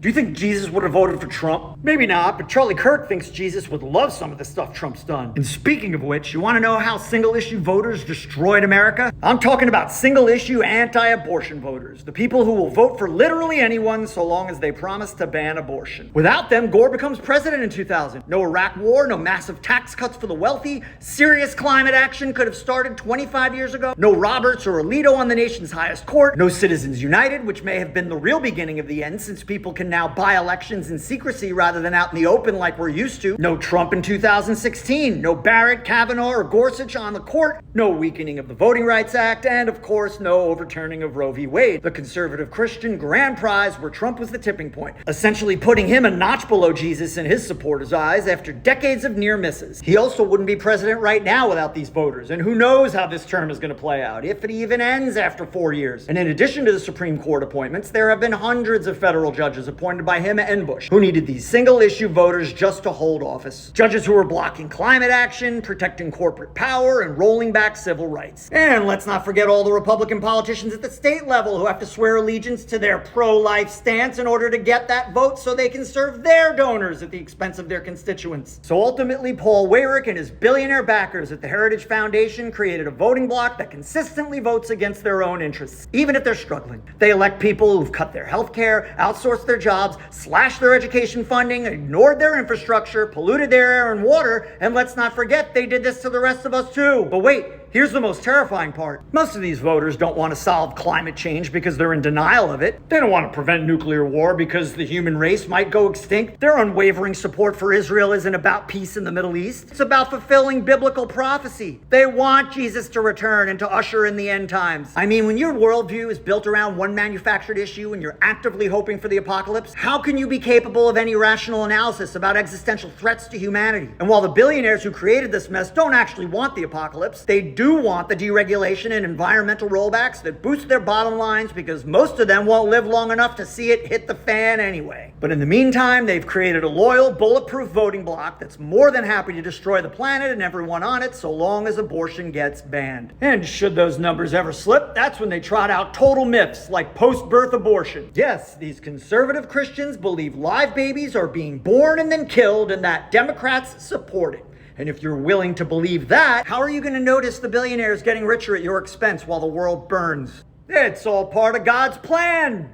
Do you think Jesus would have voted for Trump? Maybe not, but Charlie Kirk thinks Jesus would love some of the stuff Trump's done. And speaking of which, you want to know how single-issue voters destroyed America? I'm talking about single-issue anti-abortion voters, the people who will vote for literally anyone so long as they promise to ban abortion. Without them, Gore becomes president in 2000. No Iraq war, no massive tax cuts for the wealthy, serious climate action could have started 25 years ago, no Roberts or Alito on the nation's highest court, no Citizens United, which may have been the real beginning of the end since people can now buy elections in secrecy rather than out in the open like we're used to. No Trump in 2016. No Barrett, Kavanaugh, or Gorsuch on the court. No weakening of the Voting Rights Act. And of course, no overturning of Roe v. Wade, the conservative Christian grand prize where Trump was the tipping point, essentially putting him a notch below Jesus in his supporters' eyes after decades of near misses. He also wouldn't be president right now without these voters, and who knows how this term is going to play out, if it even ends after 4 years. And in addition to the Supreme Court appointments, there have been hundreds of federal judges appointed by him and Bush, who needed these single-issue voters just to hold office. Judges who were blocking climate action, protecting corporate power, and rolling back civil rights. And let's not forget all the Republican politicians at the state level who have to swear allegiance to their pro-life stance in order to get that vote so they can serve their donors at the expense of their constituents. So ultimately, Paul Weyrich and his billionaire backers at the Heritage Foundation created a voting bloc that consistently votes against their own interests, even if they're struggling. They elect people who've cut their health care, outsourced their jobs, slashed their education funding, ignored their infrastructure, polluted their air and water, and let's not forget they did this to the rest of us too. But wait, here's the most terrifying part. Most of these voters don't want to solve climate change because they're in denial of it. They don't want to prevent nuclear war because the human race might go extinct. Their unwavering support for Israel isn't about peace in the Middle East. It's about fulfilling biblical prophecy. They want Jesus to return and to usher in the end times. I mean, when your worldview is built around one manufactured issue and you're actively hoping for the apocalypse, how can you be capable of any rational analysis about existential threats to humanity? And while the billionaires who created this mess don't actually want the apocalypse, they do want the deregulation and environmental rollbacks that boost their bottom lines because most of them won't live long enough to see it hit the fan anyway. But in the meantime, they've created a loyal, bulletproof voting bloc that's more than happy to destroy the planet and everyone on it so long as abortion gets banned. And should those numbers ever slip, that's when they trot out total myths like post-birth abortion. Yes, these conservative Christians believe live babies are being born and then killed and that Democrats support it. And if you're willing to believe that, how are you going to notice the billionaires getting richer at your expense while the world burns? It's all part of God's plan.